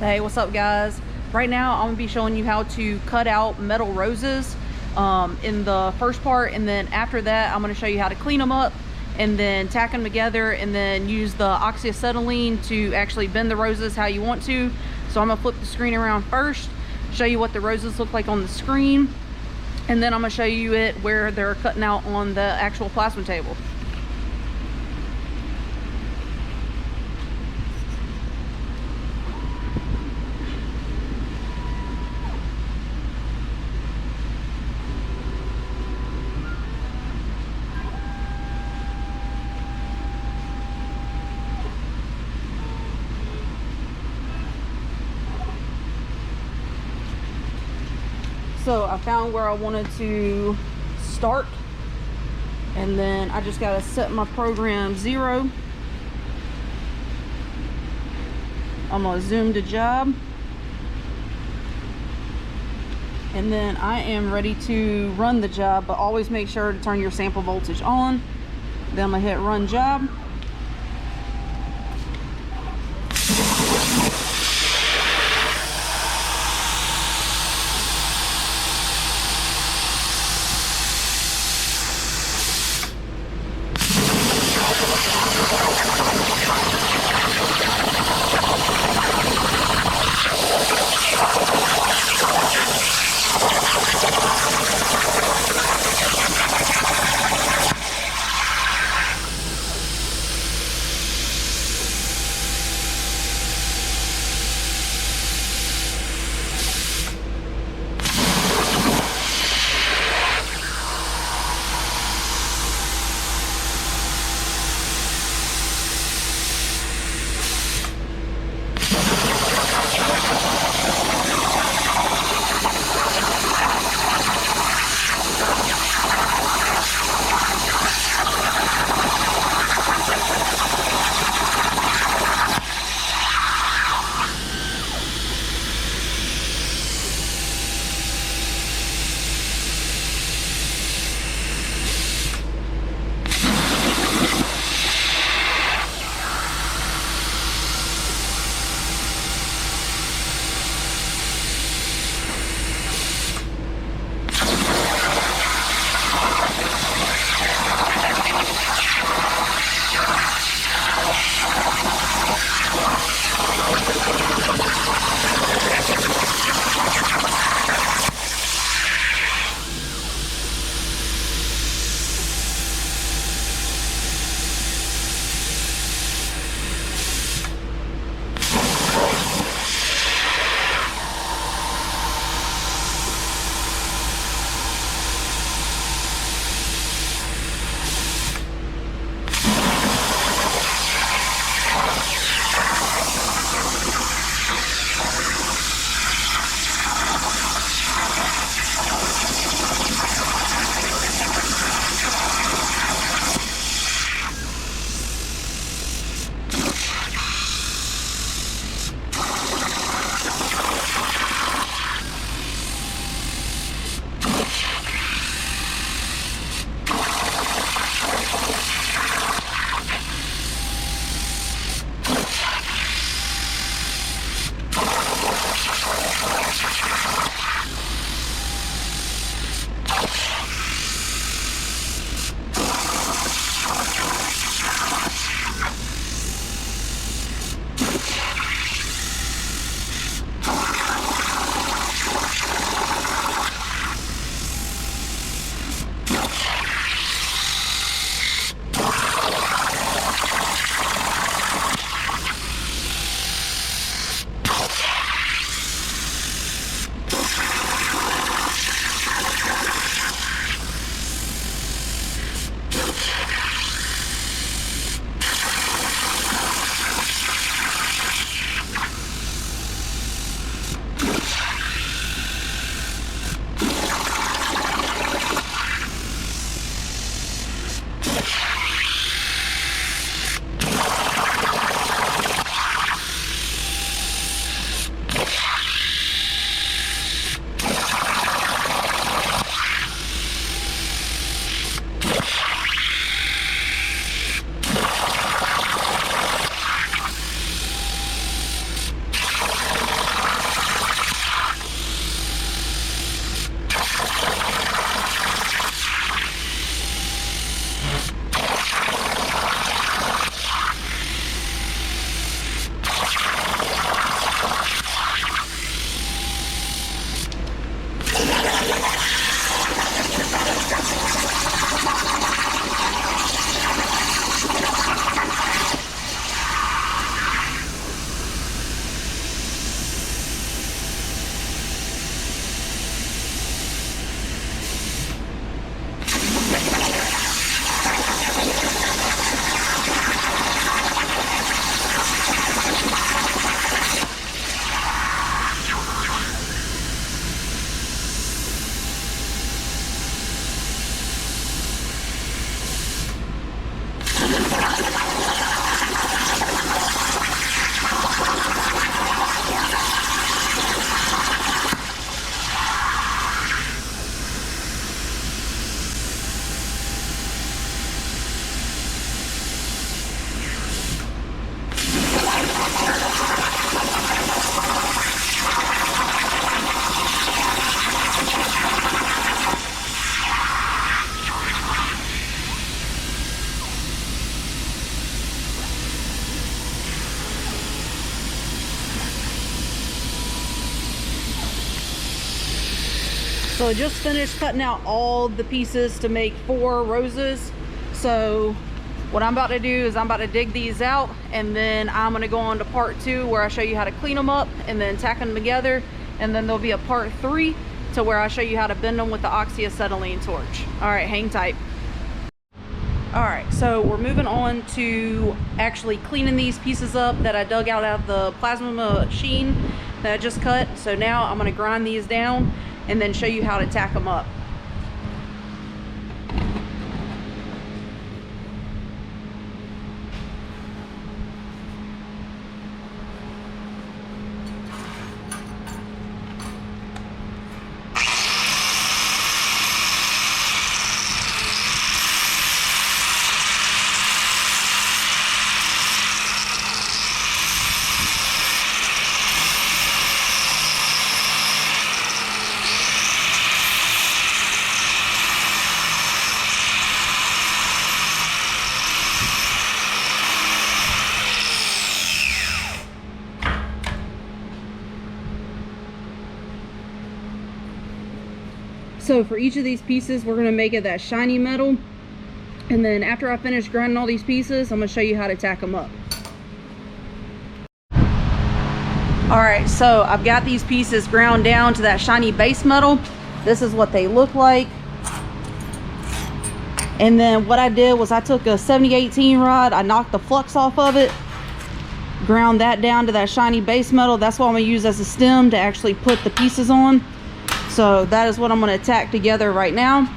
Hey, what's up guys? Right now I'm gonna be showing you how to cut out metal roses in the first part, and then after that I'm gonna show you how to clean them up and then tack them together and then use the oxyacetylene to actually bend the roses how you want to. So I'm gonna flip the screen around first, show you what the roses look like on the screen, and then I'm gonna show you it where they're cutting out on the actual plasma table. So I found where I wanted to start, and then I just gotta set my program 0. I'm gonna zoom to job, and then I am ready to run the job, but always make sure to turn your sample voltage on. Then I'm gonna hit run job. So I just finished cutting out all the pieces to make 4 roses. So what I'm about to do is I'm about to dig these out, and then I'm going to go on to part 2 where I show you how to clean them up and then tack them together. And then there'll be a part 3 to where I show you how to bend them with the oxyacetylene torch. All right, hang tight. All right, so we're moving on to actually cleaning these pieces up that I dug out of the plasma machine that I just cut. So now I'm going to grind these down and then show you how to tack them up. So for each of these pieces, we're going to make it that shiny metal. And then after I finish grinding all these pieces, I'm going to show you how to tack them up. All right, so I've got these pieces ground down to that shiny base metal. This is what they look like. And then what I did was I took a 7018 rod, I knocked the flux off of it, ground that down to that shiny base metal. That's what I'm going to use as a stem to actually put the pieces on. So that is what I'm going to tack together right now.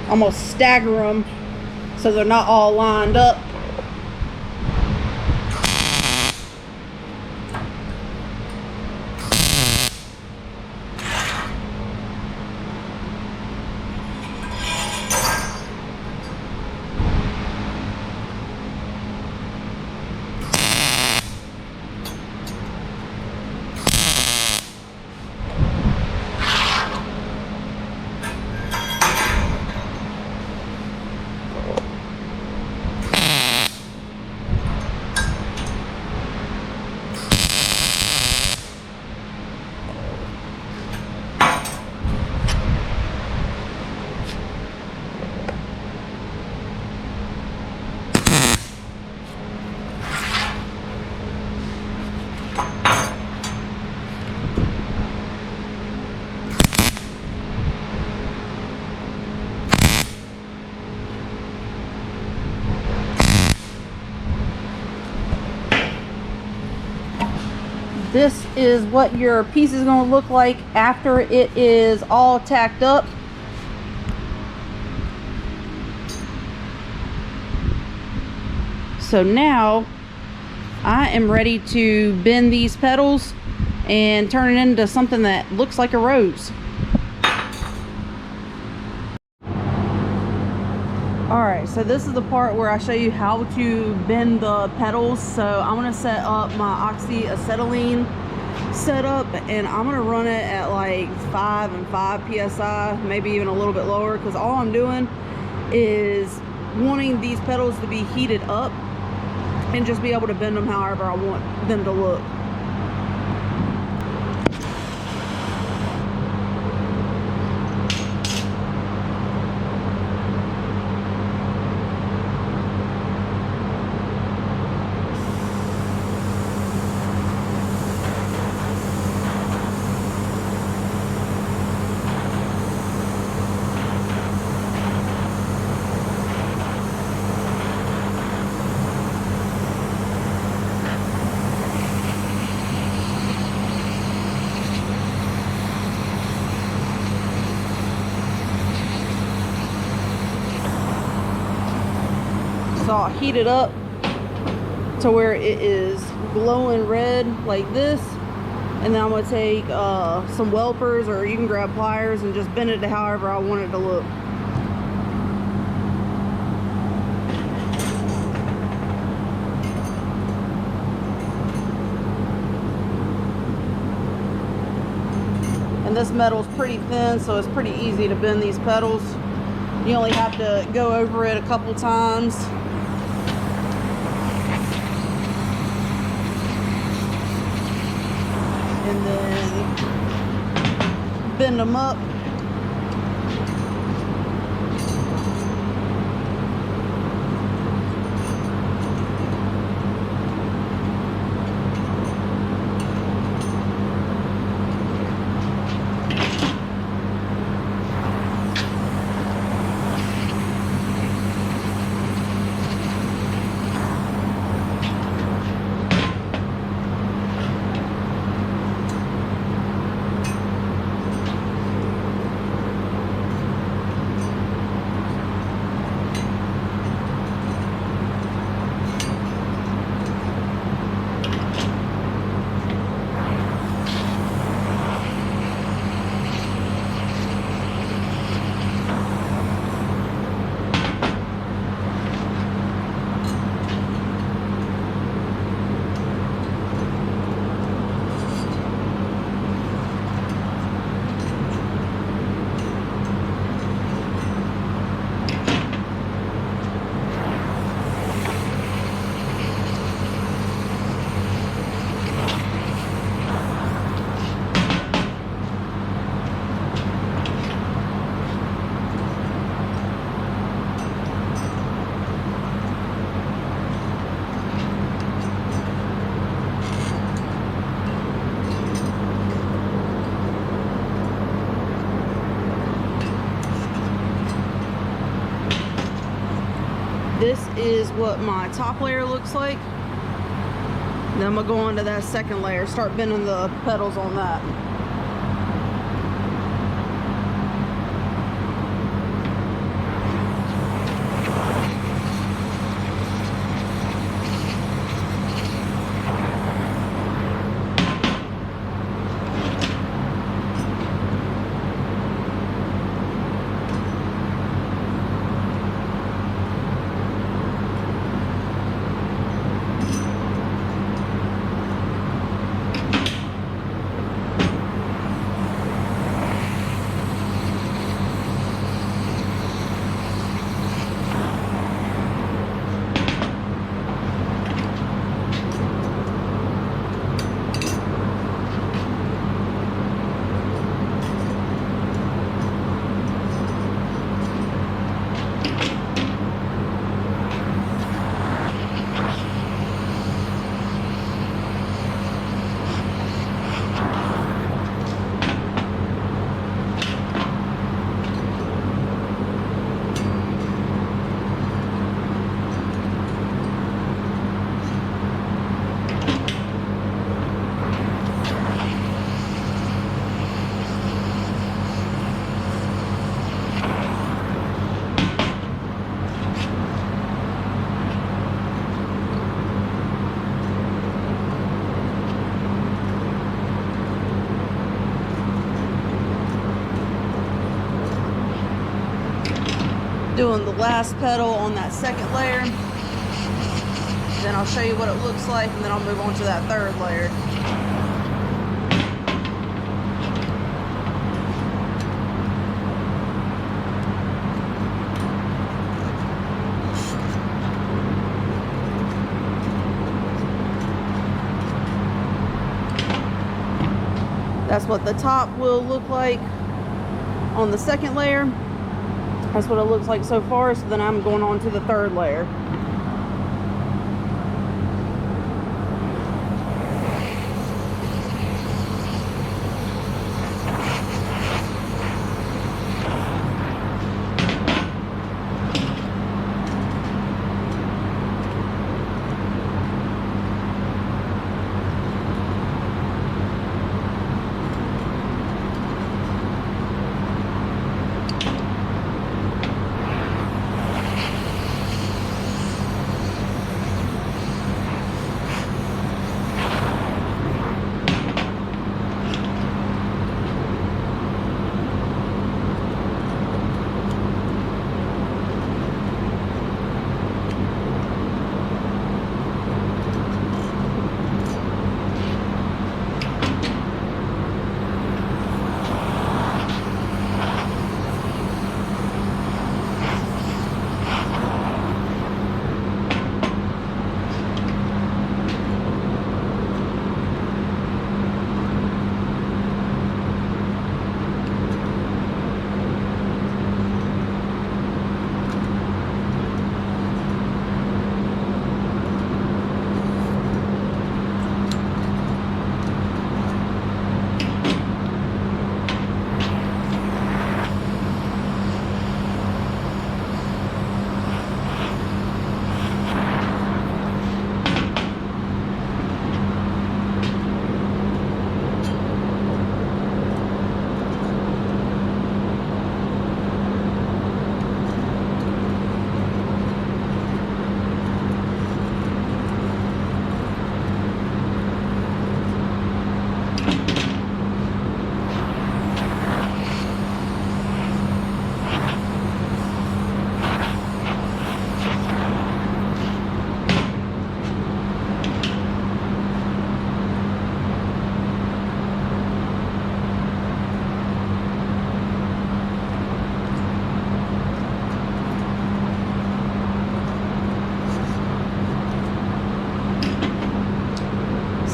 I'm gonna stagger them so they're not all lined up. This is what your piece is going to look like after it is all tacked up. So now I am ready to bend these petals and turn it into something that looks like a rose. Alright, so this is the part where I show you how to bend the petals. So I'm going to set up my oxyacetylene setup, and I'm going to run it at like 5 and 5 psi, maybe even a little bit lower, because all I'm doing is wanting these petals to be heated up and just be able to bend them however I want them to look. So I'll heat it up to where it is glowing red like this, and then I'm going to take some welpers, or you can grab pliers and just bend it to however I want it to look. And this metal is pretty thin, so it's pretty easy to bend these petals. You only have to go over it a couple times. And then bend them up. This is what my top layer looks like. Then I'm gonna go on to that second layer, start bending the petals on that. Doing the last petal on that second layer. Then I'll show you what it looks like, and then I'll move on to that third layer. That's what the top will look like on the second layer. That's what it looks like so far. So then I'm going on to the third layer.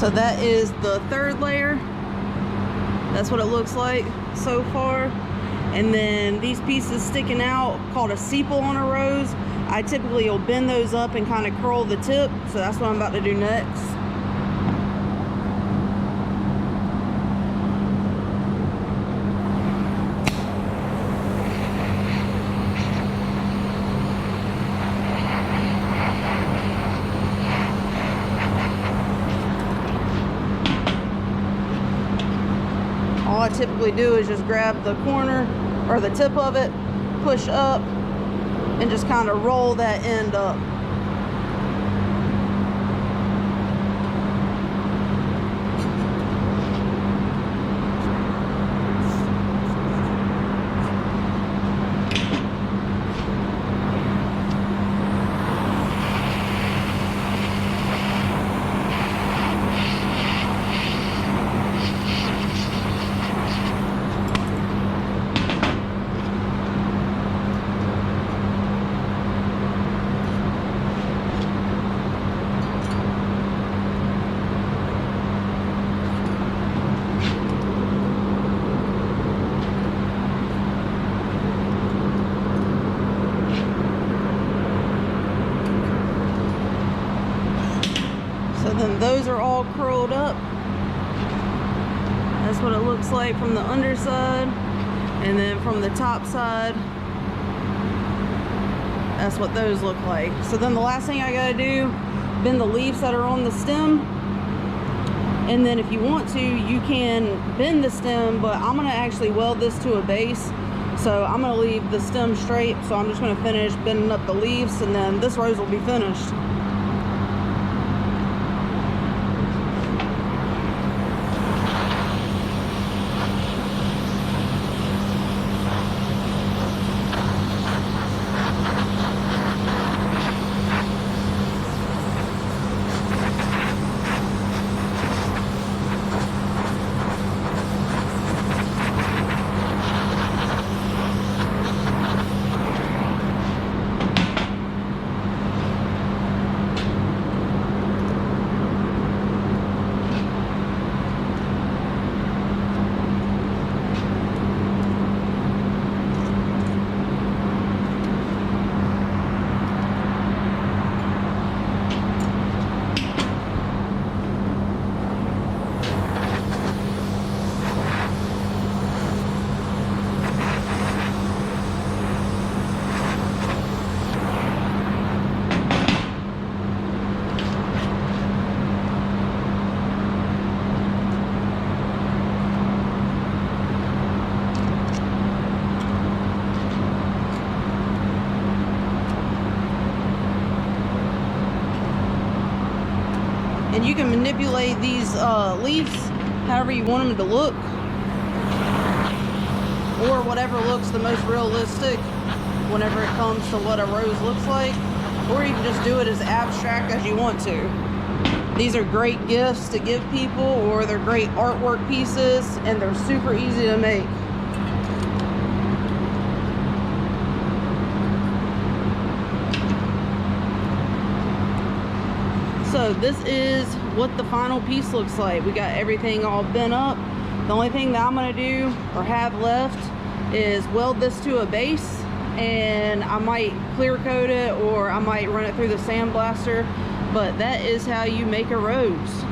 So that is the third layer. That's what it looks like so far. And then these pieces sticking out, called a sepal on a rose, I typically will bend those up and kind of curl the tip. So that's what I'm about to do next. All I typically do is just grab the corner or the tip of it, push up, and just kind of roll that end up. So then those are all curled up. That's what it looks like from the underside. And then from the top side, that's what those look like. So then the last thing I gotta do, bend the leaves that are on the stem. And then if you want to, you can bend the stem, but I'm gonna actually weld this to a base. So I'm gonna leave the stem straight. So I'm just gonna finish bending up the leaves, and then this rose will be finished. And you can manipulate these leaves however you want them to look, or whatever looks the most realistic whenever it comes to what a rose looks like, or you can just do it as abstract as you want to. These are great gifts to give people, or they're great artwork pieces, and they're super easy to make. So this is what the final piece looks like. We got everything all bent up. The only thing that I'm gonna do or have left is weld this to a base, and I might clear coat it, or I might run it through the sandblaster. But that is how you make a rose.